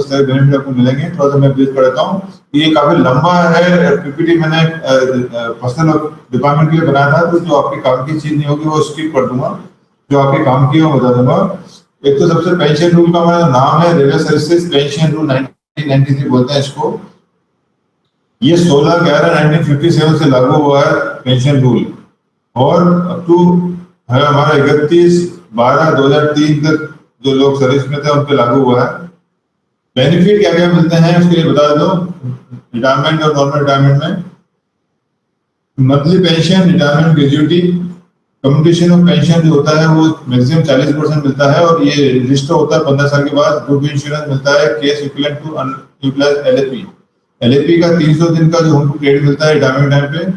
इस तरह बेनिफिट आपको मिलेंगे। थोड़ा सा मैं ब्रीफ करता हूँ। ये काफी लंबा है पीपीटी, मैंने पर्सनल डिपार्टमेंट के लिए बनाया था, तो जो आपके काम की चीज नहीं होगी वो स्किप कर दूंगा, जो आपके काम की है वो बता दूंगा। एक तो सबसे पेंशन रूल का हमारा नाम है रेलवे सर्विसेज पेंशन रूल 1993 बोलते हैं इसको। ये 16/11/1957 से लागू हुआ है पेंशन रूल, और अप टू है हमारा 31/12/2003 तक जो लोग सर्विस में थे उन पे लागू हुआ है। बेनिफिट क्या क्या मिलते हैं उसके लिए बता दो। रिटायरमेंट और नॉर्मल रिटायरमेंट में monthly pension, retirement gratuity, communication of pension जो होता है वो मैक्सिमम 40% मिलता है, और ये रजिस्टर होता है 15 साल के बाद। ग्रुप इंश्योरेंस मिलता है case equivalent to unutilized LAP. LAP का 300 दिन का जो हमको क्रेडिट मिलता है रिटायरमेंट टाइम पे।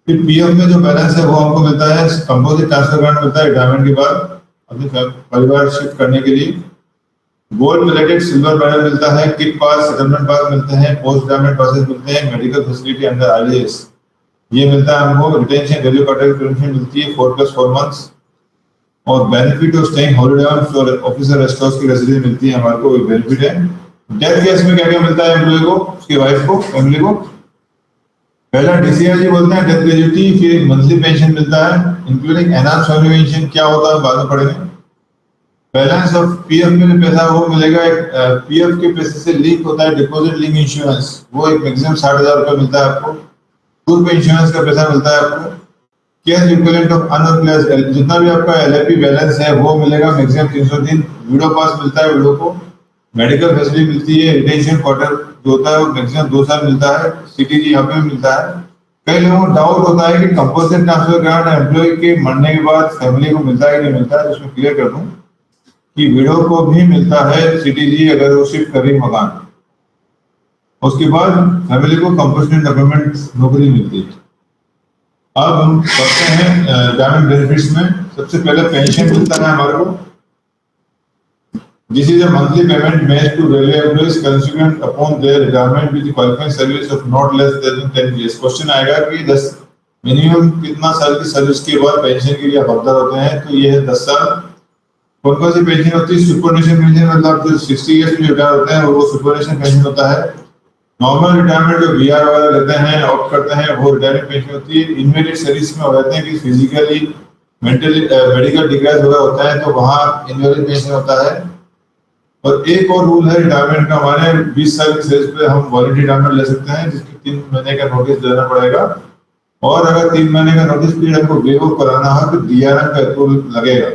फिर पीएफ में जो बैलेंस है वो हमको मिलता है, कंपोजिट ट्रांसफर ग्रांट मिलता है रिटायरमेंट के बाद अपने परिवार शिफ्ट करने के लिए। गोल्ड प्लेटेड सिल्वर मेडल मिलता है, किट पास, सेटलमेंट पास मिलते हैं, पोस्ट रिटायरमेंट पासेस मिलते हैं, मेडिकल फैसिलिटी अंडर आईएएस ये मिलता है हमको। रिटेंशन वैल्यू कैटेगरी पेंशन मिलती है 4+4 मंथ्स, और benefit of staying holiday on officer rest house की रेसिडेंस मिलती है हमारे को, बेनिफिट है। डेथ केस में क्या क्या मिलता है एम्प्लॉय को, उसकी वाइफ को, फैमिली को। पहला डीसीआरजी बोलते हैं डेथ ग्रेजुइटी, फिर मंथली पेंशन मिलता है इंक्लूडिंग एनहांस फैमिली पेंशन। क्या होता है बाद में पढ़ेंगे। बैलेंस ऑफ पीएफ में जो पैसा वो मिलेगा, पीएफ के पैसे से लिंक होता है डिपॉजिट लिंक इंश्योरेंस, वो एक मैक्सिमम 60,000 रुपये मिलता है आपको। ग्रुप इंश्योरेंस का पैसा मिलता है आपको। कैश इक्विवेलेंट ऑफ अनयूटिलाइज्ड, जितना भी आपका एलआईपी बैलेंस है वो मिलेगा मैक्सिमम 300 दिन। वीडो पास मिलता है वीडो को। मेडिकल फैसिलिटी मिलती है। रिटेंशन क्वार्टर जो होता है वो मैक्सिमम 2 साल मिलता है। सीटीजी यहाँ पे मिलता है। कई लोगों को डाउट होता है कि कंपल्सरी ट्रांसफर ग्रांट एम्प्लॉय के मरने के बाद फैमिली को मिलता है कि नहीं मिलता है, उसमें क्लियर कर दूं कि विडो को भी मिलता है सीटीजी अगर वो शिफ्ट करें मकान। उसके बाद फैमिली को कंपल्सरी डॉक्यूमेंट नौकरी मिलती है। अब हम करते हैं रिटायरमेंट बेनिफिट्स में। सबसे पहले पेंशन मिलता है हमारे को। This is a monthly payment made to railway employees consequent upon their retirement with qualifying service of not less than 10 years. Question आएगा कि 10 मिनिमम कितना साल की सर्विस के बाद पेंशन के लिए हकदार होते हैं, तो ये है 10 साल। कौन कौन सी पेंशन होती है? सुपरनेशन पेंशन, मतलब जो 60 ईयर्स में रिटायर होते हैं वो सुपरनेशन पेंशन होता है। नॉर्मल रिटायरमेंट जो बीआर वगैरह लेते हैं ऑप्ट करते हैं वो रिटायरमेंट पेंशन होती है। इनमेरिट सर्विस में हो जाते हैं कि फिजिकली मेंटली मेडिकल डिग्रेस वगैरह होता है तो वहाँ इनमेरिट पेंशन होता है। और एक और रूल है रिटायरमेंट का हमारे, 20 साल की सर्विस पे हम वॉलंटरी रिटायरमेंट ले सकते हैं, जिसकी 3 महीने का नोटिस देना पड़ेगा। और अगर 3 महीने का नोटिस पीरियड हमको वेव ऑफ कराना है तो डीआरएम का अप्रूवल लगेगा।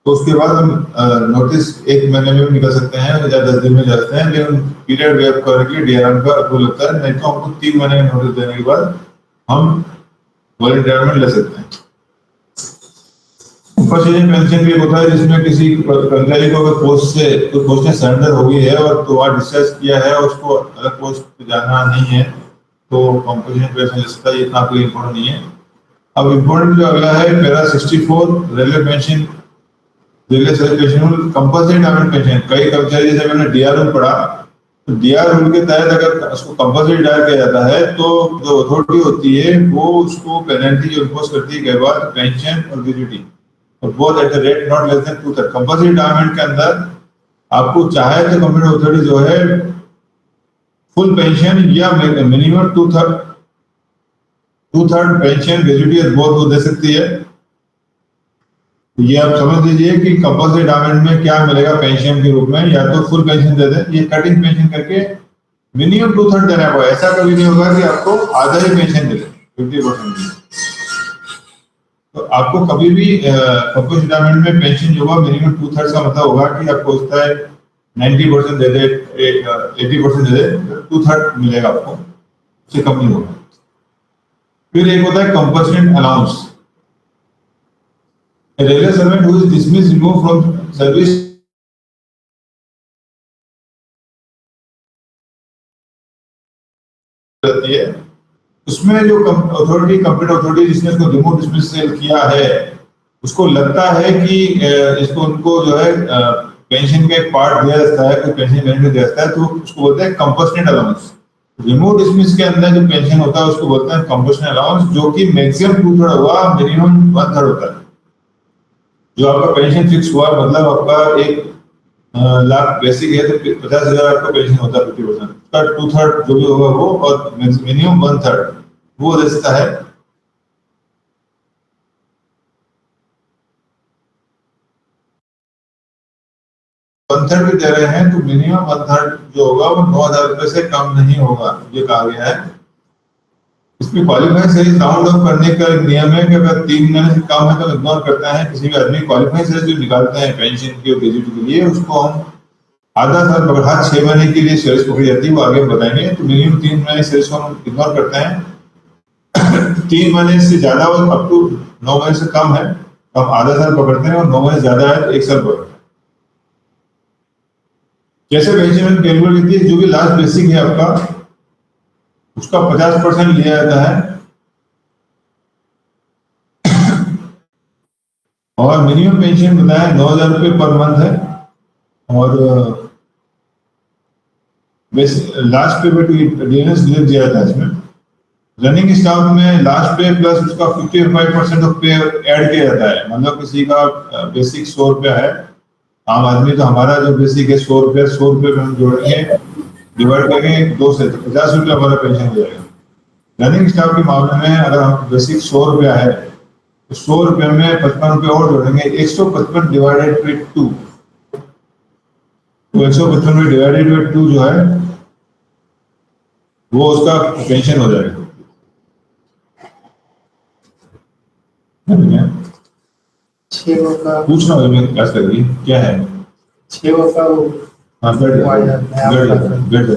तो उसके बाद हम नोटिस 1 महीने में भी निकल सकते हैं या 10 दिन में जा सकते हैं, लेकिन पीरियड वेव करके डीआरएम का अप्रूवल लगता है। नहीं तो हमको 3 महीने का नोटिस देने के बाद हम वॉलंटरी रिटायरमेंट ले सकते हैं। कंपल्सरी पेंशन भी होता है जिसमें किसी कर्मचारी को अगर पोस्ट से सरेंडर हो गई है और तो वहाँ डिस्चार्ज किया है और उसको अलग पोस्ट पे जाना नहीं है तो कंपल्सरी पेंशन ले सकता है। ये इतना कोई इम्पोर्टेंट नहीं है। अब इम्पोर्टेंट जो अगला है para 64 railway pension, railway service pension compulsory retirement pension. कई कर्मचारी जैसे मैंने डीआर रूल पढ़ा, तो डीआर रूल के तहत अगर उसको कंपल्सरी रिटायर किया जाता है तो जो अथॉरिटी होती है वो उसको पेनल्टी इम्पोज करती है कई बार पेंशन और gratuity, both at the rate not less than 2/3। Compulsory retirement के अंदर आपको चाहे तो कंपनी अथॉरिटी जो है फुल पेंशन या मिनिमम 2/3 पेंशन ग्रेजुइटी बोथ को दे सकती है। तो ये आप समझ लीजिए कि कंपल्सरी रिटायरमेंट में क्या मिलेगा पेंशन के रूप में, या तो फुल पेंशन दे दें, ये कटिंग पेंशन करके मिनिमम 2/3 देना पड़ेगा। ऐसा कभी नहीं होगा कि आपको आधा ही पेंशन दे दें 50%। तो आपको कभी भी कंपल्सरी रिटायरमेंट में पेंशन जो होगा मिनिमम 2/3 का मतलब होगा कि आपको उसका 90% दे दे, 80% दे दे, 2/3 मिलेगा आपको, उससे कम नहीं होगा। फिर एक होता है compulsory allowance. Railway servant who is dismissed remove from service रहती है, उसमें जो अथॉरिटी कंप्लीट अथॉरिटी जिसने इसको रिमूव डिसमिस किया है उसको लगता है कि इसको उनको जो है पेंशन का एक पार्ट दिया जाता है, कोई पेंशन बेनिफिट दिया जाता है, तो उसको बोलते हैं कंपल्सरी अलाउंस। रिमूव डिसमिस के अंदर जो पेंशन होता है उसको बोलते हैं कंपल्सरी अलाउंस, जो कि मैक्सिमम 2/3 हुआ, मिनिमम 1/3 होता है। जो आपका पेंशन फिक्स हुआ मतलब आपका एक लाख बेसिक है तो 50,000 आपका पेंशन होता है 50%, उसका 2/3 जो भी होगा वो, और मिनिमम 1/3 वो दे सकता है। वन थर्ड भी दे रहे हैं तो मिनिमम 1/3 जो होगा वो 9,000 रुपए से कम नहीं होगा, ये कहा गया है। इसमें क्वालिफाइंग सर्विस राउंड ऑफ करने का एक नियम है कि अगर 3 महीने से कम है तो इग्नोर करता है। किसी भी आदमी क्वालिफाइंग सर्विस जो निकालते हैं पेंशन की और ग्रेजुएटी के लिए, उसको हम आधा साल पकड़, हर 6 महीने के लिए सर्विस पकड़ी जाती है, वो आगे बताएंगे। तो मिनिमम 3 महीने सर्विस को हम इग्नोर करते हैं। 3 महीने से ज्यादा हो अप टू 9 महीने से कम है तो हम आधा साल पकड़ते हैं, और 9 महीने ज्यादा है तो 1 साल पकड़ते हैं। जैसे पेंशन कैलकुलेट होती है, जो भी लास्ट बेसिक है आपका उसका 50% लिया जाता है, और मिनिमम पेंशन बताया 9,000 रुपये पर मंथ है, और लास्ट पे डिफरेंस दिया जाता है इसमें। रनिंग स्टाफ में लास्ट पे प्लस उसका 55% ऑफ पे ऐड किया जाता है। मतलब किसी का बेसिक 100 रुपया है, आम आदमी, तो हमारा जो बेसिक है 100 रुपया, 100 रुपये में हम जोड़ेंगे, डिवाइड करेंगे 2 से, तो 50 रुपया हमारा पेंशन हो जाएगा। रनिंग स्टाफ के मामले में अगर हम बेसिक 100 रुपया है तो 100 रुपये में 55 रुपये और जोड़ेंगे, 155 डिवाइडेड बाई 2, तो 155 में डिवाइडेड बाई 2 जो है वो उसका पेंशन हो जाएगा। पूछना होगा मैं क्लास करेगी क्या है 6 का वो। हाँ बैठ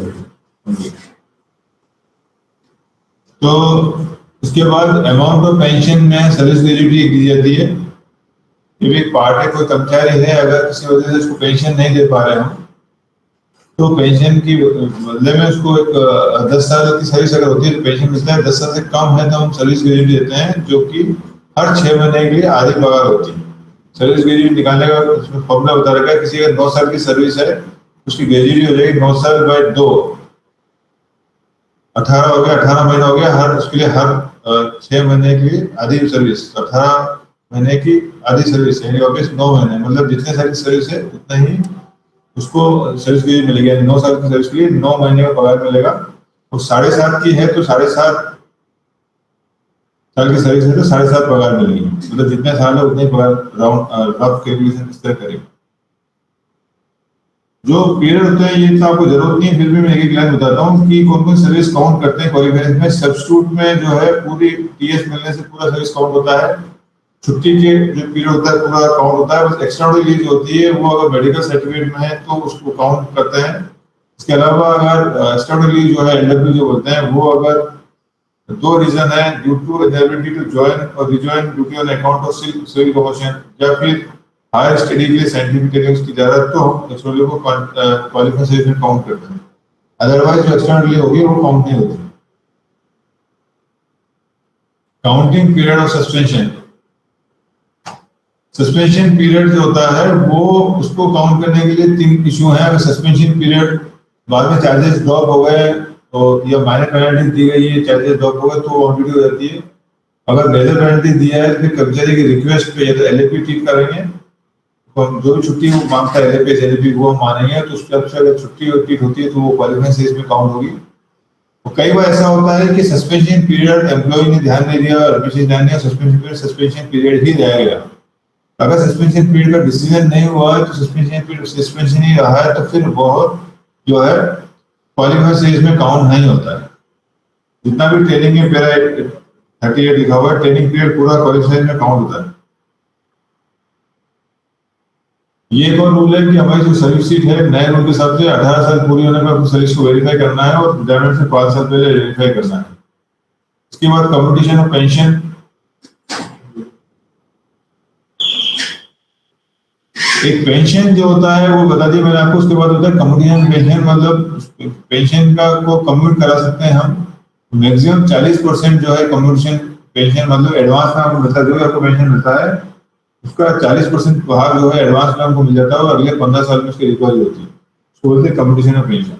तो उसके बाद अमाउंट ऑफ पेंशन में सर्विस ग्रेजुएटी दी जाती है। ये भी एक पार्ट है। कोई कर्मचारी है अगर किसी वजह से उसको पेंशन नहीं दे पा रहे हम, तो पेंशन की बदले में उसको एक 10 साल की सर्विस अगर होती है तो पेंशन मिलता है। 10 साल से कम है तो हम सर्विस ग्रेजुएटी देते हैं, जो कि हर 6 महीने के लिए आधी पगार होती है। सर्विस ग्रेजुएटी निकालने का उसमें फॉर्मूला बता रखा है। किसी का 9 साल की सर्विस है, उसकी ग्रेजुएटी हो जाएगी 9 साल बाय 2, 18 हो गया, 18 महीना हो गया। हर उसके लिए हर 6 महीने की आधी सर्विस, 18 महीने की आधी सर्विस यानी वापस 9 महीने, मतलब जितने साल की सर्विस है उतना ही उसको सर्विस के लिए मिलेगा। 9 साल की सर्विस के लिए 9 महीने का पगार मिलेगा। और 7.5 की है तो 7.5 साल की सर्विस है तो 7.5 पगार मिलेगी। मतलब जितने साल है उतने ही पगार, राउंड रफ कैलकुलेशन इस तरह करेंगे। जो पीरियड होते हैं ये तो आपको जरूरत नहीं है, फिर भी मैं एक लाइन बताता हूँ कि कौन कौन सर्विस काउंट करते हैं क्वालिफाइंग में। सब्स्टिट्यूट में जो है पूरी टीएस मिलने से पूरा सर्विस काउंट होता है। छुट्टी के जो पीरियड होता है पूरा काउंट होता है। बस एक्स्ट्राऑर्डिनरी लीव होती है वो अगर मेडिकल सर्टिफिकेट में है तो उसको काउंट करते हैं। इसके अलावा अगर एक्स्ट्राऑर्डिनरी लीव जो है एलडब्ल्यू जो बोलते हैं, वो अगर 2 रीजन है, due to inability to join और rejoin duty on account of civil promotion, या फिर हायर स्टडी के लिए साइंटिफिक ट्रेनिंग की इजाजत, तो एक्स्ट्राऑर्डिनरी को क्वालिफाइंग सर्विस में काउंट करते हैं। अदरवाइज जो एक्स्ट्राऑर्डिनरी होगी वो काउंट नहीं होती। Counting period of suspension, suspension period जो होता है वो उसको काउंट करने के लिए 3 इशू हैं। अगर सस्पेंशन पीरियड बाद में चार्जेस ड्रॉप हो गए तो, या माइनर पेनल्टी दी गई है, चार्जेस ड्रॉप हो गए तो वो ऑडिट हो जाती है। अगर मेजर पेनल्टी दिया है तो फिर कर्मचारी की रिक्वेस्ट पे या तो एलएपी ठीक करेंगे, तो हम जो भी छुट्टी वो मांगता है एलएपी वो हम मानेंगे, तो उसके अनुसार अगर छुट्टी ठीक होती है तो वो क्वालिफाइंग सर्विस में काउंट होगी। तो कई बार ऐसा होता है कि सस्पेंशन पीरियड एम्प्लॉय ने ध्यान नहीं दिया और विशेष ध्यान दिया, सस्पेंशन पीरियड ही रहेगा। अगर सस्पेंशन पीरियड का डिसीजन नहीं हुआ है तो सस्पेंशन ही रहा है, तो फिर वो जो है क्वालिफाइड सर्विस में काउंट नहीं होता है। जितना भी ट्रेनिंग है पैरा 38 लिखा हुआ है, ट्रेनिंग पीरियड पूरा क्वालिफाइड में काउंट होता है। ये एक और रूल है कि हमारी जो सर्विस सीट है नए रूल के हिसाब से 18 साल पूरी होने पर अपनी सर्विस को वेरीफाई करना है और रिटायरमेंट से 5 साल पहले वेरीफाई करना है। इसके बाद कम्युनिकेशन ऑफ पेंशन, एक पेंशन जो होता है वो बता दिया मैंने आपको। उसके बाद होता है कम्युनिकेशन पेंशन, मतलब पेंशन का को कम्यूट करा सकते हैं हम। मैक्सिमम 40% जो है कम्युनिकेशन पेंशन, मतलब एडवांस में आपको मिलता है, जो भी आपको पेंशन मिलता है उसका 40% भाग जो है एडवांस में हमको मिल जाता है और अगले 15 साल में उसकी रिकवरी होती है। उसको बोलते हैं कम्युनिकेशन ऑफ पेंशन।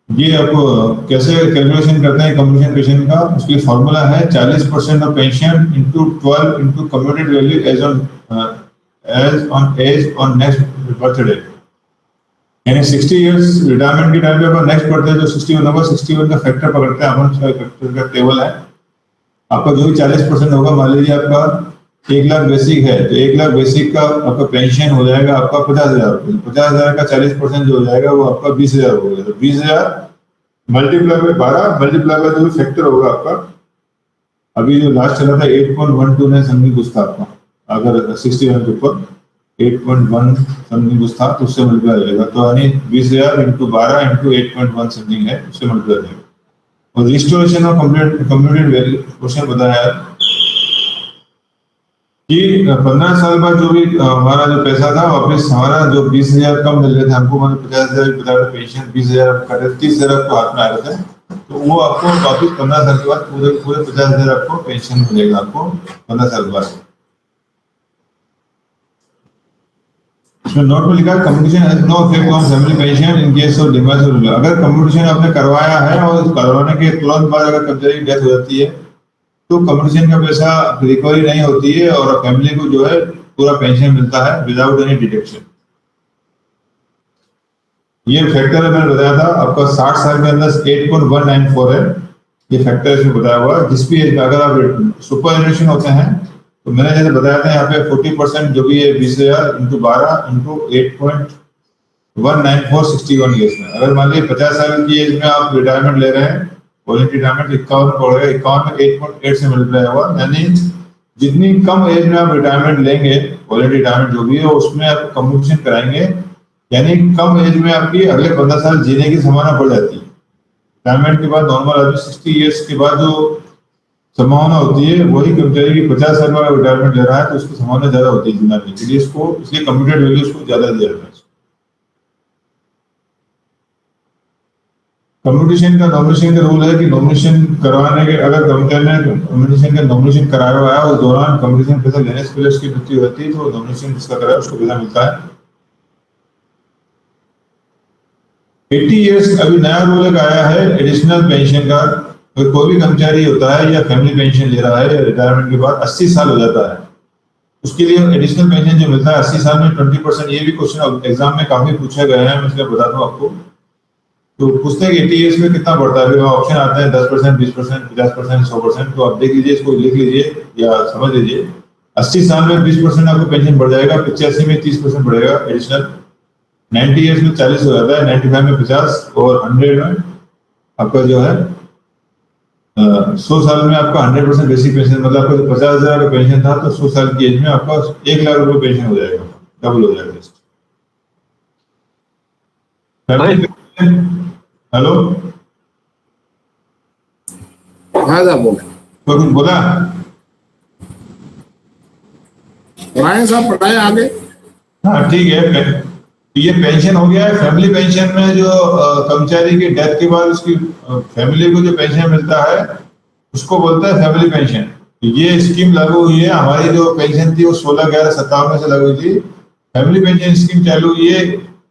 ये आपको कैसे कैलकुलेशन करते हैं कम्युनिकेशन पेंशन का, उसकी फॉर्मूला है 40% of pension into 12 into commuted value age on age on next birthday, यानी 60 इयर्स रिटायरमेंट के टाइम पे अपन नेक्स्ट बर्थडे जो 61 होगा, 61 का फैक्टर पकड़ते हैं अपन, फैक्टर का टेबल है आपका, जो भी 40% होगा, मान लीजिए आपका 1 लाख बेसिक है तो 1 लाख बेसिक का आपका पेंशन हो जाएगा आपका 50,000 रुपये। 50,000 का 40% जो हो जाएगा वो आपका 20,000 हो गया। तो 20,000 मल्टीप्लाई बाय 12 मल्टीप्लाई बाय जो फैक्टर होगा आपका, अभी जो लास्ट चला था 8.129 समथिंग कुछ था आपका, अगर 61 के ऊपर 8.1 समथिंग कुछ था तो उससे मल्टीप्लाई हो जाएगा। तो यानी 20,000 इंटू 12 इंटू 8.1 समथिंग है, उससे मल्टीप्लाई हो जाएगा। और restoration of completed value question बताया कि 15 साल बाद जो भी हमारा जो पैसा था वापस हमारा जो 20,000 कम मिल रहे थे हमको, मतलब 50,000 बता रहे पेंशन, 20,000 कटे 30,000 आपको हाथ में आ रहे थे, तो वो आपको वापस 15 साल के बाद पूरे 50,000 आपको पेंशन मिलेगा आपको 15 साल बाद। इसमें नोट में लिखा है communication has no effect on family pension in case of demise of. अगर कम्युनिकेशन आपने करवाया है और करवाने के तुरंत बाद अगर कर्मचारी की डेथ हो जाती है तो कम्युनिकेशन का पैसा रिकवरी नहीं होती है और फैमिली को जो है पूरा पेंशन मिलता है विदाउट एनी डिडक्शन। ये फैक्टर है मैंने बताया था आपका 60 साल के अंदर 8.194 है, ये फैक्टर इसमें बताया हुआ है। जिस भी एज में अगर आप सुपर एनुएशन होते हैं तो मैंने जैसे बताया था यहाँ पे 40% जो भी है 20,000 इंटू 12 इंटू 8.194 61 ईयर्स में। अगर मान लीजिए 50 साल की एज में आप रिटायरमेंट ले रहे हैं, वॉलंटरी रिटायरमेंट 51 पड़ेगा, 51 में 8.8 से मल्टीप्लाई हुआ, यानी जितनी कम एज में आप रिटायरमेंट लेंगे, वॉलंटरी रिटायरमेंट जो भी है उसमें आप कम्युनिकेशन कराएंगे, यानी कम एज में आपकी अगले 15 साल जीने की संभावना बढ़ जाती है। रिटायरमेंट के बाद नॉर्मल आदमी 60 ईयर्स के बाद जो संभावना होती है वही कर्मचारी की 50 साल बाद रिटायरमेंट ले रहा है तो उसकी संभावना ज्यादा होती है जीना के लिए, इसको इसलिए कम्प्यूटेड वैल्यू उसको ज्यादा दिया जाता है। कम्युनिकेशन का नॉमिनेशन का रूल है कि नॉमिनेशन करवाने के अगर कर्मचारी ने कम्युनिकेशन का नॉमिनेशन कराया हुआ है उस दौरान कम्युनिकेशन पैसा लेने से पहले उसकी मृत्यु होती है तो नॉमिनेशन जिसका कराया उसको पैसा मिलता है। 80 इयर्स अभी नया रूल एक आया है एडिशनल पेंशन का। अगर कोई भी कर्मचारी होता है या फैमिली पेंशन ले रहा है रिटायरमेंट के बाद 80 साल हो जाता है उसके लिए एडिशनल पेंशन जो मिलता है 80 साल में 20%। ये भी क्वेश्चन एग्जाम में काफी पूछे गए हैं, मैं इसलिए बता दूं आपको। तो पूछते हैं कि 80 इयर्स में कितना बढ़ता है, ऑप्शन आते हैं 10%, 20%, 50%, 100%। तो आप देख लीजिए, इसको लिख लीजिए या समझ लीजिए। 80 साल में 20% आपको पेंशन बढ़ जाएगा, 85 में 30% बढ़ेगा एडिशनल, 90 इयर्स में 40 हो जाता है, 95 में 50 और 100 में आपका जो है 100 साल में आपका 100% बेसिक पेंशन, मतलब आपका जो 50,000 का पेंशन था तो 100 साल की एज में आपका 1 लाख रुपए पेंशन हो जाएगा, डबल हो जाएगा। हेलो, हाँ साहब बोले, तो कुछ बोला? पढ़ाए साहब, पढ़ाए आगे। हाँ ठीक है, ये पेंशन हो गया है। फैमिली पेंशन में जो कर्मचारी की डेथ के बाद उसकी फैमिली को जो पेंशन मिलता है उसको बोलते हैं फैमिली पेंशन। ये स्कीम लागू हुई है, हमारी जो पेंशन थी वो 16/11/57 से लागू हुई थी। फैमिली पेंशन स्कीम चालू हुई है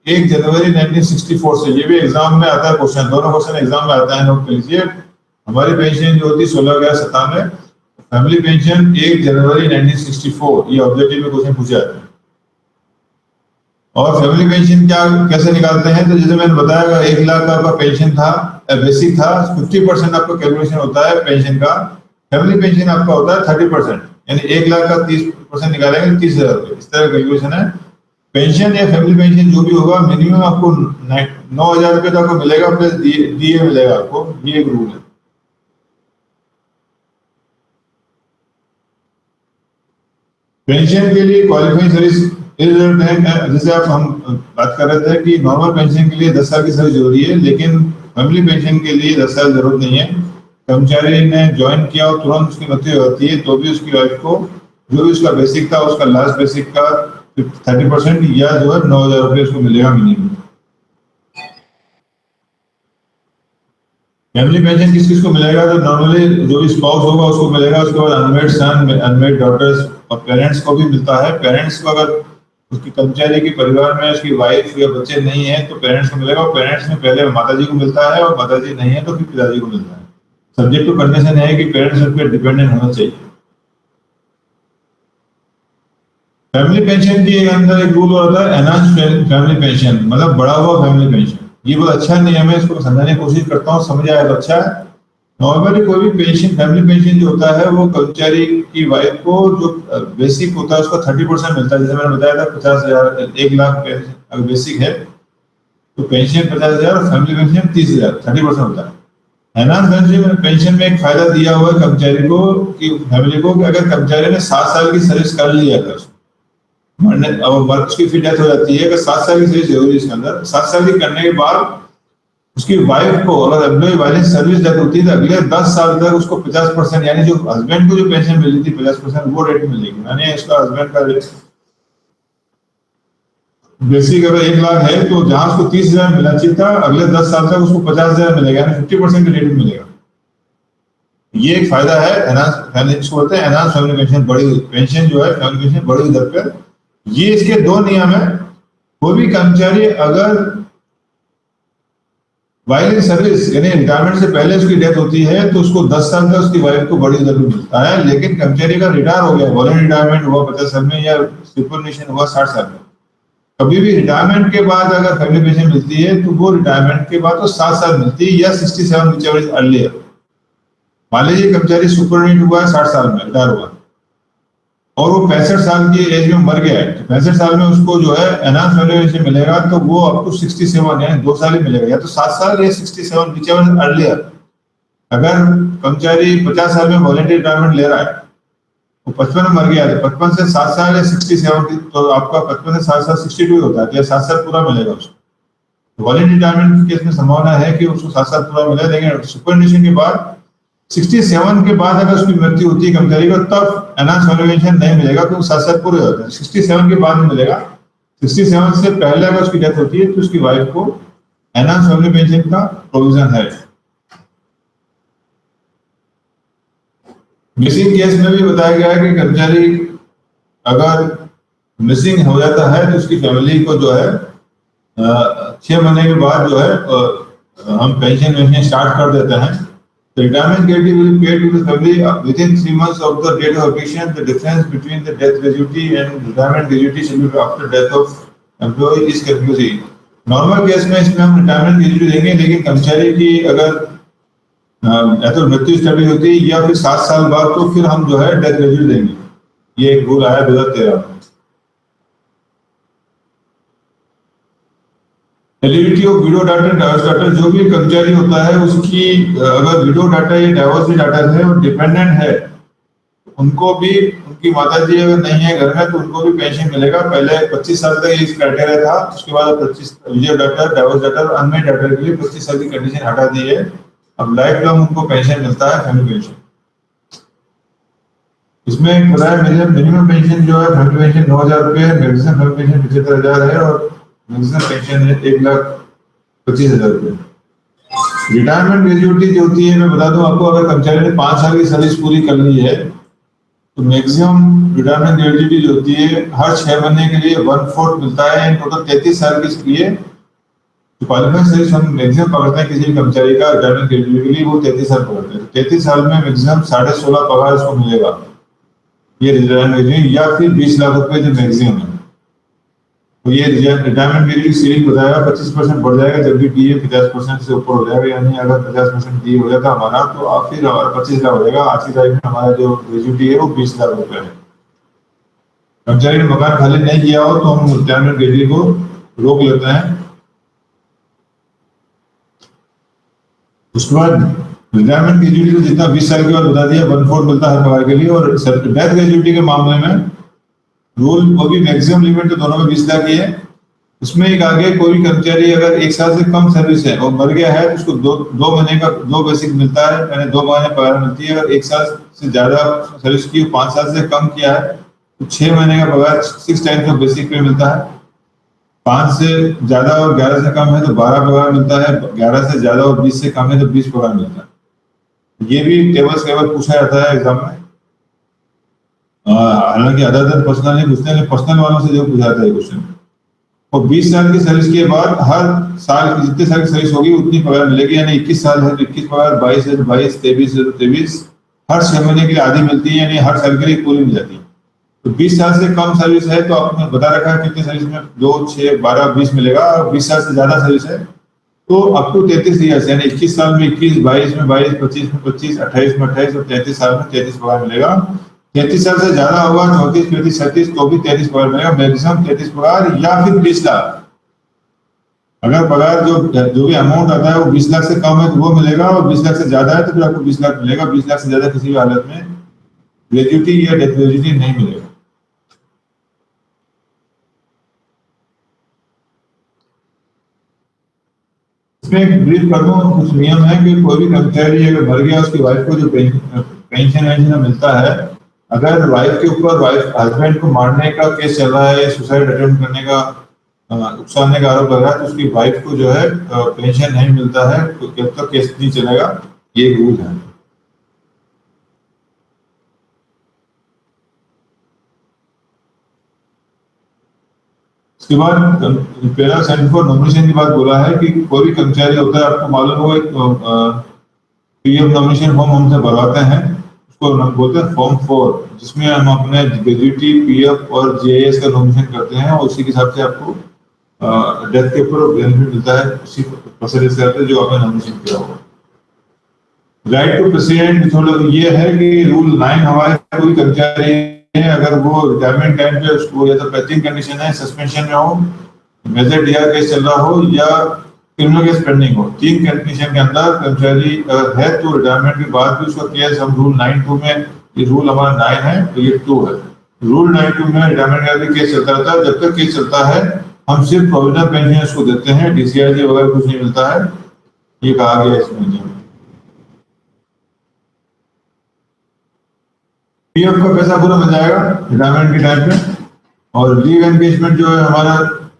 1 जनवरी 1964 से। ये भी एग्जाम में आता है क्वेश्चन, दोनों क्वेश्चन एग्जाम में आता है, नोट कर लीजिए। हमारी पेंशन जो होती 16/11/57, फैमिली पेंशन 1 जनवरी 1964, ये ऑब्जेक्टिव में क्वेश्चन पूछे जाते हैं। और फैमिली पेंशन क्या कैसे निकालते हैं, तो जैसे मैंने बताया 1 लाख का आपका पेंशन था, बेसिक था, 50% आपका कैलकुलेशन होता है पेंशन का। फैमिली पेंशन आपका होता है 30%, यानी 1 लाख का 30% निकालेंगे 30,000 रुपये, इस तरह कैलकुलेशन है। पेंशन या फैमिली पेंशन जो भी होगा मिनिमम आपको 9,000 रुपये तक मिलेगा, प्लस डीए मिलेगा आपको, ये एक रूल है। पेंशन के लिए क्वालिफाइंग सर्विस जैसे आप हम बात कर रहे थे कि नॉर्मल पेंशन के लिए 10 साल की सर्विस जरूरी है, लेकिन फैमिली पेंशन के लिए 10 साल जरूरत नहीं है। कर्मचारी ने ज्वाइन किया और तुरंत उसकी मृत्यु होती है तो भी उसकी वाइफ को जो भी उसका बेसिक था उसका लास्ट बेसिक का 30% या जो है 9,000 रुपये उसको मिलेगा मिनिमम। फैमिली पेंशन किस किस को मिलेगा, तो नॉर्मली जो भी स्पाउस होगा उसको मिलेगा, उसके बाद अनमेरिड सन, अनमेरिड डॉटर्स और पेरेंट्स को भी मिलता है। पेरेंट्स को अगर उसकी कर्मचारी के परिवार में उसकी वाइफ या बच्चे नहीं है तो पेरेंट्स को मिलेगा, और पेरेंट्स में पहले माताजी को मिलता है और माताजी नहीं है तो फिर पिताजी को मिलता है। सब्जेक्ट टू कंडीशन है कि पेरेंट्स उस पर डिपेंडेंट होना चाहिए। फैमिली पेंशन के अंदर एक रूल होता है एनहांस फैमिली पेंशन, मतलब बढ़ा हुआ फैमिली पेंशन। ये बहुत अच्छा नियम है, इसको समझाने की कोशिश करता हूँ, समझ आया तो अच्छा है। नॉर्मली कोई भी पेंशन, फैमिली पेंशन जो होता है वो कर्मचारी की वाइफ को जो बेसिक होता है उसका 30% मिलता है। जैसे मैंने बताया था 50,000, 1 लाख अगर बेसिक है तो पेंशन 50,000 और फैमिली पेंशन 30,000, 30% होता है। एनहांस पेंशन में एक फायदा दिया हुआ है कर्मचारी को कि फैमिली को, कि अगर कर्मचारी ने 7 साल की सर्विस कर ली है, मरने और वर्क की फिर डेथ हो जाती है, अगर 7 साल की सर्विस जरूरी है इसके अंदर, 7 साल की करने के बाद उसकी वाइफ को अगर एम्प्लॉय वायलेंस सर्विस डेथ होती है तो अगले 10 साल तक उसको 50%, यानी जो हस्बैंड को जो पेंशन मिली थी 50% वो रेट मिलेगी। यानी इसका हस्बैंड का बेसिक अगर 1 लाख है तो जहां उसको 30,000 मिलना चाहिए था, अगले 10 साल तक उसको 50,000 मिलेगा, यानी 50% का रेट मिलेगा। ये एक फायदा है एनहांस बोलते हैं, एनहांस फैमिली पेंशन, बड़ी पेंशन जो है फैमिली पेंशन बड़ी दर पर। ये इसके 2 नियम है। कोई भी कर्मचारी अगर वाइल इन सर्विस यानी रिटायरमेंट से पहले उसकी डेथ होती है तो उसको 10 साल तक उसकी वाइफ को बड़ी दर मिलता है। लेकिन कर्मचारी का रिटायर हो गया, वॉलंटरी रिटायरमेंट हुआ 50 साल में या सुपरनेशन हुआ 60 साल में, कभी भी रिटायरमेंट के बाद अगर फैमिली पेंशन मिलती है तो वो रिटायरमेंट के बाद तो 7 साल मिलती है या 67 व्हिचएवर इज अर्लियर। मान लीजिए कर्मचारी सुपरनेट हुआ है 60 साल में, रिटायर हुआ और वो 65 साल की एज में मर गया है, तो 65 साल में उसको जो है एनहांस फैमिली पेंशन मिलेगा तो वो अप टू 67 यानी 2 साल ही मिलेगा, या तो 7 साल या 67 व्हिचएवर अर्लियर। अगर कर्मचारी 50 साल में वॉलंटरी रिटायरमेंट ले रहा है, वो 55 में मर गया है, 55 से 7 साल या 67 तो आपका 55 से 7 साल 62 होता है, तो 7 साल पूरा मिलेगा उसको। वॉलंटरी रिटायरमेंट के केस में संभावना है कि उसको 7 साल पूरा मिले, लेकिन सुपरनेशन के बाद 67 के बाद अगर उसकी मृत्यु होती है कर्मचारी को तब एनहांस फैमिली पेंशन नहीं मिलेगा, क्योंकि 7 साल पूरे होते हैं। 67 के बाद मिलेगा। 67 से पहले अगर उसकी डेथ होती है तो उसकी वाइफ को एनहांस फैमिली पेंशन का प्रोविजन है। मिसिंग केस में भी बताया गया है कि कर्मचारी अगर मिसिंग हो जाता है तो उसकी फैमिली को जो है 6 महीने के बाद जो है हम पेंशन स्टार्ट कर देते हैं। The retirement gratuity will be paid to the family within 3 months of the date of occasion. The difference between the death gratuity and retirement gratuity shall be after death of employee is confusing. Normal case में इसमें हम retirement gratuity देंगे, लेकिन कर्मचारी की अगर या तो मृत्यु स्टडी होती है या फिर 7 साल बाद तो फिर हम जो है डेथ ग्रेजुटी देंगे। ये एक रूल आया 2013 में। Eligibility of window data, divorce data, जो भी कर्मचारी होता है उसकी अगर विडो डाटा या डाइवोर्स डाटा है और डिपेंडेंट है, उनको भी, उनकी माताजी अगर नहीं है घर में तो उनको भी पेंशन मिलेगा। पहले 25 साल तक ये क्राइटेरिया था, उसके बाद 25 विडो डाटा, डाइवोर्स डाटा और अनमेरिड डाटा के लिए 25 साल की कंडीशन हटा दी है। अब लाइफ लॉन्ग उनको पेंशन मिलता है, फैमिली पेंशन। इसमें एक बताया मिनिमम पेंशन जो है फैमिली पेंशन 9,000 रुपए है, मैक्सिमम फैमिली पेंशन 75,000 है और मैक्सिमम पेंशन है 1,25,000 रुपए। रिटायरमेंट ग्रेजुटी जो होती है, मैं बता दूं आपको, अगर कर्मचारी ने 5 साल की सर्विस पूरी कर ली है तो मैक्सिमम रिटायरमेंट ग्रेजुटी जो होती है हर 6 महीने के लिए 1/4 मिलता है। टोटल 33 साल के लिए जो क्वालिफाइड सर्विस हम मैक्सिमम पकड़ते हैं किसी भी कर्मचारी का रिटायरमेंट ग्रेजुटी के लिए, वो 33 साल पकड़ते हैं। 33 साल में मैक्सिमम 16.5 पगार उसको मिलेगा, ये रिटायरमेंट ग्रेजुटी, या फिर 20 लाख रुपए जो मैक्सिमम है। तो ये रिटायरमेंट ग्रेजुटी सीलिंग बताएगा 25% बढ़ जाएगा जब भी डीए 50% से ऊपर हो जाएगा, यानी अगर 50% डीए हो जाता हमारा तो फिर 25 लाख हो जाएगा। आज की तारीख में हमारा जो ग्रेजुटी है वो 20 लाख रुपए है। कर्मचारी ने मकान खाली नहीं किया हो तो हम रिटायरमेंट ग्रेजुटी को रोक लेते हैं। उसके बाद रिटायरमेंट ग्रेजुटी तो जितना 20 साल के बाद बता दिया 1/4 मिलता है पगार के लिए। और डेथ ग्रेजुटी के मामले में रूल वो भी मैक्सिमम लिमिट तो दोनों में 20 लाख की है। उसमें एक आगे कोई भी कर्मचारी अगर 1 साल से कम सर्विस है और मर गया है तो उसको 2 महीने का 2 बेसिक मिलता है, यानी 2 महीने पगार मिलती है। अगर 1 साल से ज्यादा सर्विस की, 5 साल से कम किया है तो 6 महीने का पगार 6 टाइम्स ऑफ बेसिक पे मिलता है। 5 से ज्यादा और 11 से कम है तो 12 पगार मिलता है। 11 से ज्यादा और 20 से कम है तो 20 पगार मिलता है। ये भी टेबल पूछा जाता है एग्जाम में, हालांकि ज्यादातर पर्सनल नहीं पूछते हैं, पर्सनल वालों से जो पूछा जाता है क्वेश्चन। और 20 साल की सर्विस के बाद हर साल की जितने साल की सर्विस होगी उतनी पगार मिलेगी, यानी 21 साल है तो 21 पगार, 22 है तो 22, 23 है तो 23, हर 6 महीने के लिए आधी मिलती है, यानी हर साल के लिए पूरी मिल जाती है। तो 20 साल से कम सर्विस है तो आपने बता रखा है कितनी सर्विस में 2, 6, 12, 20 मिलेगा। और 20 साल से ज्यादा सर्विस है तो अप टू 33 ईयर्स, यानी 21 साल में 21, 22 में 22, 25 में 25, 28 में 28 और 33 साल में 33 पगार मिलेगा। 33 साल से ज्यादा होगा 34, 35, 37 तो भी 33 पगार मिलेगा, मैक्सिमम 33 पगार या फिर 20 लाख। अगर पगार जो भी अमाउंट आता है वो 20 लाख से कम है तो वो मिलेगा, और 20 लाख से ज्यादा है तो फिर आपको 20 लाख मिलेगा। 20 लाख से ज्यादा किसी भी हालत में ग्रेजुटी या डेथ ग्रेजुटी नहीं मिलेगा। इसमें एक ब्रीफ कर दूं, कुछ नियम है कि कोई भी कर्मचारी अगर मर गया उसकी वाइफ को जो पेंशन मिलता है, अगर वाइफ के ऊपर वाइफ हस्बैंड को मारने का केस चल रहा है, सुसाइड अटेम्प्ट करने का उकसाने का आरोप लग रहा है, तो उसकी वाइफ को जो है पेंशन नहीं मिलता है तो जब तक केस नहीं चलेगा। ये एक रूल है। इसके बाद पैरा 74 नॉमिनेशन की बात बोला है कि कोई भी कर्मचारी होता है, आपको मालूम होगा पीएफ नॉमिनेशन फॉर्म हमसे भरवाते हैं, उसको हम बोलते हैं फॉर्म 4, जिसमें हम अपने ग्रेजुटी, पीएफ और जीआईएस का नॉमिनेशन करते हैं और उसी के हिसाब से आपको डेथ के ऊपर बेनिफिट मिलता है, उसी परसेंटेज से आते जो आपने नॉमिनेशन किया होगा। राइट टू प्रेसिडेंट थोड़ा ये है कि रूल 9 हमारे कोई कर्मचारी है अगर वो रिटायरमेंट टाइम पे उसको या तो पैथिंग कंडीशन है, सस्पेंशन में हो, मेजर डीआर केस चल रहा हो या क्रिमिनल केस पेंडिंग हो, 3 कंडीशन के अंदर कर्मचारी अगर है तो रिटायरमेंट के बाद भी उसका केस हम रूल 9(2) में, ये रूल हमारा 9 है तो ये 2 है। रूल 9(2) में रिटायरमेंट का भी केस चलता रहता है। जब तक केस चलता है हम सिर्फ प्रोविजनल पेंशन उसको देते हैं, डीसीआरजी वगैरह कुछ नहीं मिलता है, ये कहा गया इसमें। पीएफ का पैसा पूरा मिल जाएगा रिटायरमेंट के टाइम पे, और लीव एंगेजमेंट जो है हमारा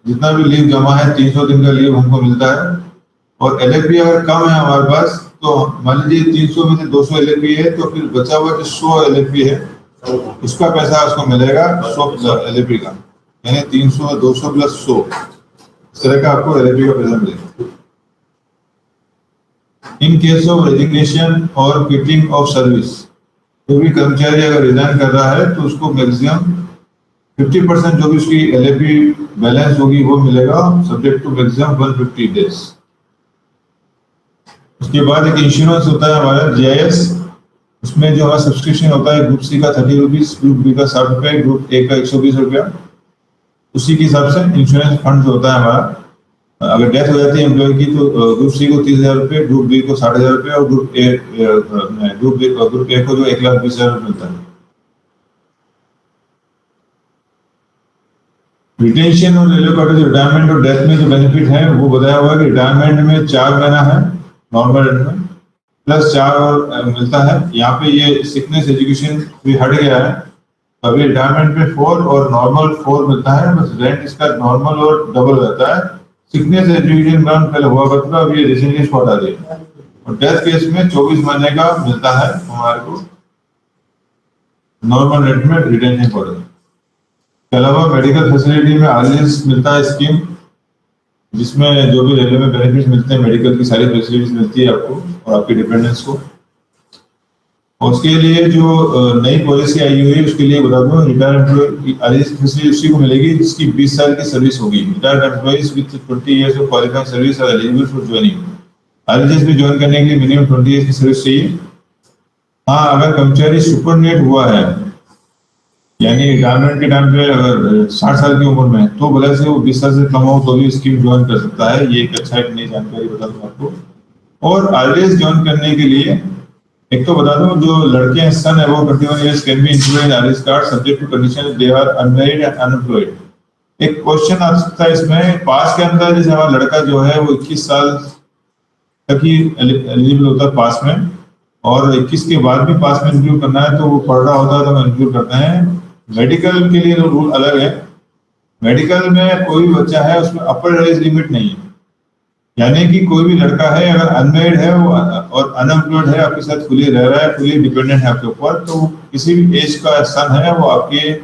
जितना भी लीव जमा है 300 दिन का लीव हमको मिलता है। और एलएफपी अगर कम है हमारे पास तो मान लीजिए 300 में से 200 एलएफपी है तो फिर बचा हुआ जो 100 एलएफपी है उसका पैसा उसको मिलेगा 100 एलएफपी का, यानी 300, 200 प्लस 100 इस तरह का आपको एलएफपी का पैसा मिलेगा। इन केस ऑफ रेजिग्नेशन और क्विटिंग ऑफ सर्विस, कोई भी कर्मचारी अगर रिजाइन कर रहा है तो उसको मैक्सिमम 50% जो भी उसकी एलएपी बैलेंस होगी वो मिलेगा, सब्जेक्ट टू मैक्सिमम 150 डेज। उसके बाद एक इंश्योरेंस होता है हमारा जीआईएस, उसमें जो हमारा सब्सक्रिप्शन होता है ग्रुप सी का 30 रुपीज, ग्रुप बी का 60 रुपये, ग्रुप ए का 120 रुपया, उसी के हिसाब से इंश्योरेंस फंड होता है हमारा। अगर डेथ हो जाती है एम्प्लॉय की तो ग्रुप सी को 30,000 रुपये, ग्रुप बी को 60,000 रुपये और ग्रुप ए को जो 1,20,000 मिलता है। रिटेंशन और रेलोकेटेड रिटायरमेंट और डेथ में जो बेनिफिट है वो बताया हुआ है कि रिटायरमेंट में 4 महीना है नॉर्मल रेट में, प्लस 4 और मिलता है। यहाँ पे ये सिकनेस एजुकेशन भी हट गया है, अभी रिटायरमेंट में 4 और नॉर्मल 4 मिलता है, बस रेंट इसका नॉर्मल और डबल रहता है। सिकनेस एजुकेशन ग्रांट पहले हुआ करता था, अभी रिसेंटली शॉर्ट आ रही है। और डेथ केस में 24 महीने का मिलता है हमारे को नॉर्मल रेट में रिटेंशन पॉलिसी के अलावा मेडिकल फैसिलिटी में आरएस मिलता है स्कीम, जिसमें जो भी रेलवे में बेनिफिट मिलते हैं मेडिकल की सारी फैसिलिटीज मिलती है आपको और आपके डिपेंडेंट्स को। और उसके लिए जो नई पॉलिसी आई हुई है उसके लिए बता दूं, रिटायर्ड एम्प्लॉय आरएस फैसिलिटी उसी को मिलेगी जिसकी 20 साल की सर्विस होगी। Retired employees with 20 years of qualified service are eligible for joining. RS में ज्वाइन करने के लिए मिनिमम 20 इयर्स की सर्विस चाहिए। हाँ, अगर कर्मचारी सुपरनेट हुआ है यानी रिटायरमेंट के टाइम पे अगर 60 साल की उम्र में, तो भले से वो 20 साल से कम हो तो भी स्कीम ज्वाइन कर सकता है। ये एक अच्छा एक नई जानकारी बता दूं आपको। और आरएस ज्वाइन करने के लिए एक तो बता दूं, जो लड़के हैं son above 21 years can be included in RS card subject to condition they are unmarried and unemployed. एक क्वेश्चन आ सकता है इसमें, पास के अंदर जैसे हमारा लड़का जो है वो 21 साल तक ही एलिजिबल होता है पास में, और 21 के बाद भी पास में इंक्लूड करना है तो वो पढ़ रहा होता है तो हम इंक्लूड करते हैं। मेडिकल के लिए रूल अलग है। मेडिकल में कोई भी बच्चा है उसमें अपर एज लिमिट नहीं है, यानी कि कोई भी लड़का है अगर अनमेरिड है वो और अनएम्प्लॉयड है, आपके साथ फुली रह रहा है, फुली डिपेंडेंट है आपके ऊपर, तो किसी भी एज का सन है वो आपके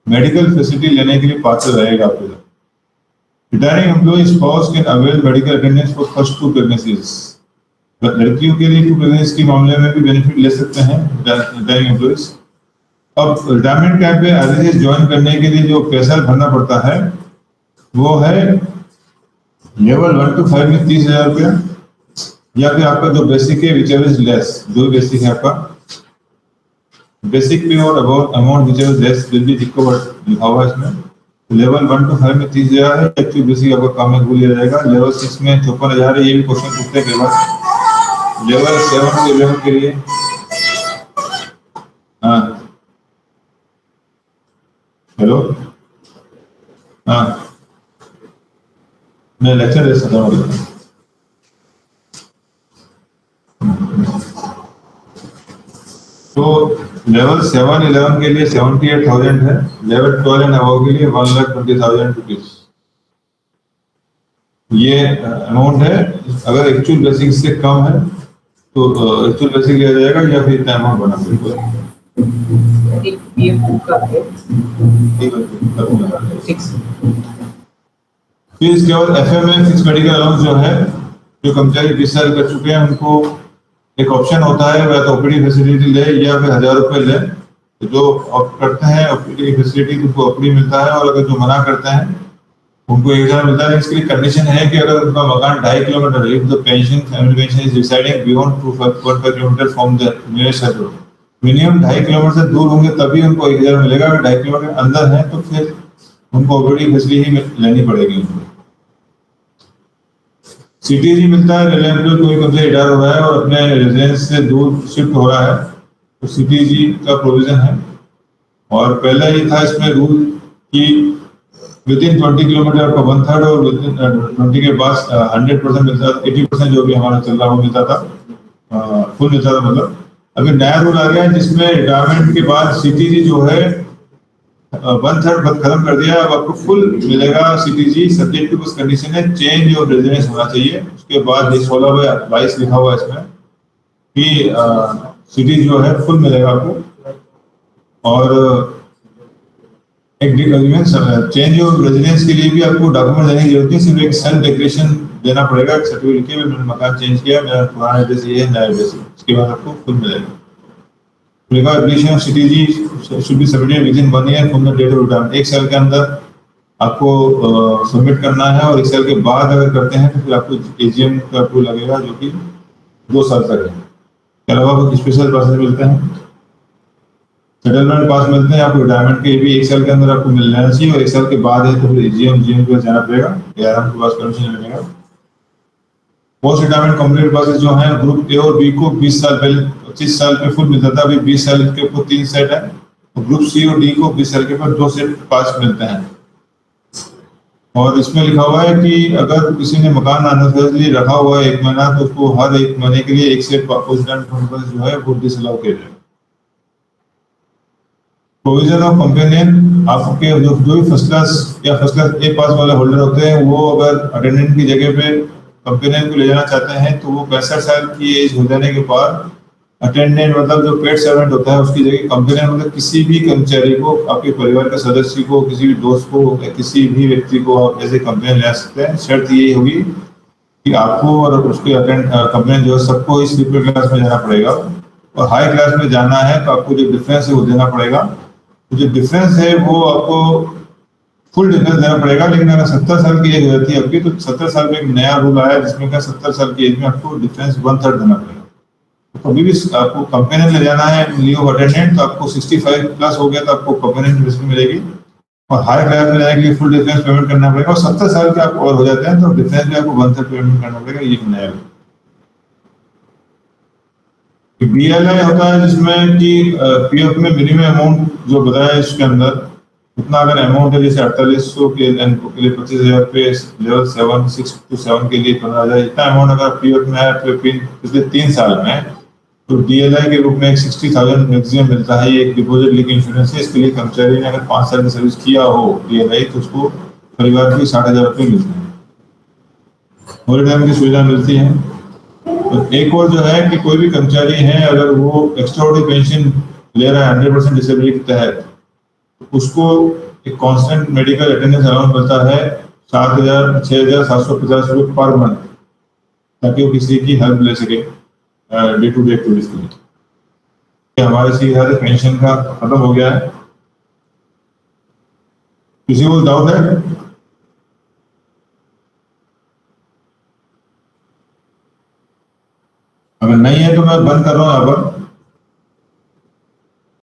मेडिकल फैसिलिटी लेने के लिए पात्र रहेगा आपके साथ। Retiring employee spouse can avail medical attendance for first 2 pregnancies. लड़कियों के लिए 2 प्रेगनेंसी के मामले में भी बेनिफिट ले सकते हैं रिटायरिंग एम्प्लॉयज। अब रिटायरमेंट कैंप में आरएसएस ज्वाइन करने के लिए जो पैसा भरना पड़ता है वो है लेवल 1 to 5 में 30,000 रुपया, या फिर आपका जो बेसिक है विच इज लेस, जो बेसिक है आपका बेसिक पे और amount which is less will be recovered लिखा हुआ है इसमें। लेवल 1 to 5 में 30,000 है, एक्चुअली बेसिक आपका कम है भूल जाएगा। लेवल 6 में 54,000 है, ये भी क्वेश्चन पूछते हैं कई बार। लेवल 7 से 11 के लिए हाँ हेलो हाँ मैं लेक्चर दे सकता हूँ। तो लेवल 7-11 के लिए 78,000 है, लेवल 12 एंड अबव के लिए 1,20,000 रुपीज ये अमाउंट है। अगर एक्चुअल बेसिक से कम है तो एक्चुअल बेसिक लिया जाएगा या फिर इतना अमाउंट बना देगा। फिर इसके बाद एफएमए फिक्स मेडिकल अलाउंस जो है, जो कर्मचारी 20 साल कर चुके हैं उनको एक ऑप्शन होता है, वह तो ओपीडी फैसिलिटी ले या फिर 1,000 रुपए ले। तो जो करते हैं ओपीडी फैसिलिटी उनको ओपीडी मिलता है, और अगर जो मना करते हैं उनको 1,000 मिलता है। इसके लिए कंडीशन है कि अगर उनका मकान 2.5 किलोमीटर है, the pension family pension is residing beyond 2.5 kilometre from the nearest road, minimum 2.5 kilometre से दूर होंगे तभी उनको 1,000 मिलेगा। अगर 2.5 किलोमीटर अंदर है तो फिर उनको ओपीडी फैसिलिटी लेनी पड़ेगी उनको। सीटीजी मिलता है रिलायंस कोई कंपनी रिटायर हो रहा है और अपने रेजिडेंस से दूर शिफ्ट हो रहा है तो सीटीजी का प्रोविजन है। और पहला ये था इसमें रूल कि विद इन 20 किलोमीटर आपका 1/3 और विद इन 20 के बाद 100% मिलता था, 80% जो भी हमारा चल रहा वो मिलता था, फुल मिलता था मतलब। अभी नया रूल आ गया है जिसमें रिटायरमेंट के बाद सीटीजी जो है 1/3 खत्म कर दिया, अब आपको फुल मिलेगा सीटीजी, सब्जेक्ट टू कुछ कंडीशन है, चेंज ऑफ रेजिडेंस होना चाहिए। उसके बाद 16/22 लिखा हुआ है इसमें कि सीटीजी जो है फुल मिलेगा आपको। और एक चेंज ऑफ रेजिडेंस के लिए भी आपको डॉक्यूमेंट देने की जरूरत है, सिर्फ एक सेल्फ डिक्लेरेशन देना पड़ेगा, एक सर्टिफिकेट में मैंने मकान चेंज किया, मेरा पुराना एड्रेस ये है, नया एड्रेस, उसके बाद आपको फुल मिलेगा। Application CTG should be submitted within 1 year from the date of retirement, 1 साल के अंदर आपको सबमिट करना है, और 1 साल के बाद अगर करते हैं तो फिर आपको एजीएम का अप्रूवल लगेगा जो कि 2 साल तक है। इसके अलावा कुछ स्पेशल पास मिलते हैं, सेटलमेंट पास मिलते हैं आपको रिटायरमेंट के भी 1 साल के अंदर आपको मिल जाना चाहिए, और 1 साल के बाद है तो फिर एजीएम के पास जाना पड़ेगा या आपके पास परमिशन मिलेगा। पोस्ट रिटायरमेंट कंप्लीट पासेस जो है ग्रुप ए और बी को 20 साल पहले 25 साल पे फुल मिलता था, अभी 20 साल के ऊपर 3 सेट है, और ग्रुप सी और डी को 20 साल के ऊपर 2 सेट पास मिलते हैं। और इसमें लिखा हुआ है कि अगर किसी ने मकान अनऑथराइज्ड रखा हुआ है 1 महीना तो उसको हर 1 महीने के लिए 1 सेट पोस्ट रिटायरमेंट जो है वो डिसअलाउ किया जाएगा। प्रोविजन ऑफ कंपेनियन, आपके जो भी फर्स्ट क्लास या फर्स्ट क्लास ए पास वाले होल्डर होते हैं वो अगर अटेंडेंट की जगह पे कंपेनियन को ले जाना चाहते हैं तो वो 65 साल की एज हो जाने के बाद अटेंडेंट मतलब जो पेड सर्वेंट होता है उसकी जगह कंपेनियन मतलब किसी भी कर्मचारी को, आपके परिवार के सदस्य को, किसी भी दोस्त को या किसी भी व्यक्ति को आप ऐसे कंपेनियन ले सकते हैं। शर्त ये होगी कि आपको और उसके कंपेनियन जो है सबको इस स्लीपर क्लास में जाना पड़ेगा, और हाई क्लास में जाना है तो आपको जो डिफरेंस है वो देना पड़ेगा। तो जो डिफरेंस है वो आपको फुल डिफरेंस देना पड़ेगा। लेकिन अगर 70 साल की एज हो जाती है आपकी तो 70 साल में एक नया रूल आया जिसमें क्या 70 साल की एज में आपको डिफरेंस 1/3 देना पड़ेगा। तो कभी भी आपको कंपेनियन ले जाना है लीव अटेंडेंट तो आपको 65 प्लस हो गया तो आपको कंपेनियन डिफरेंस मिलेगी, और हाई क्लास में जाने के लिए फुल डिफरेंस पेमेंट करना पड़ेगा, और 70 साल के आप और हो जाते हैं तो डिफरेंस भी आपको 1/3 पेमेंट करना पड़ेगा। ये नया रूल। बीएलआई होता है जिसमें कि पीएफ में मिनिमम अमाउंट जो बताया इसके अंदर उतना अगर अमाउंट है, जैसे 4800 के लिए 25,000 पे, लेवल 7 6 to 7 के लिए 15,000, इतना अमाउंट अगर पीएफ में है पिछले 3 साल में तो डीएलआई के रूप में एक 60,000 मैक्सिमम मिलता है। ये एक डिपॉजिट लिंक इंश्योरेंस है। इसके लिए कर्मचारी ने अगर 5 साल की सर्विस किया हो डीएलआई तो उसको परिवार की 60,000 रुपये मिलते हैं, और टाइम की सुविधा मिलती है। तो एक और जो है कि कोई भी कर्मचारी है अगर वो एक्स्ट्राऑर्डिनरी पेंशन ले रहा है 100% डिसेबिलिटी के तहत तो उसको एक कांस्टेंट मेडिकल अटेंडेंस अलाउंस मिलता है 6,750 रुपये पर मंथ, ताकि वो किसी की हेल्प ले सके डे टू डे एक्टिविटीज के लिए। कि हमारे सीधे पेंशन का खत्म हो गया है? किसी को डाउट है? अगर नहीं है तो मैं बंद कर रहा हूं यहाँ पर।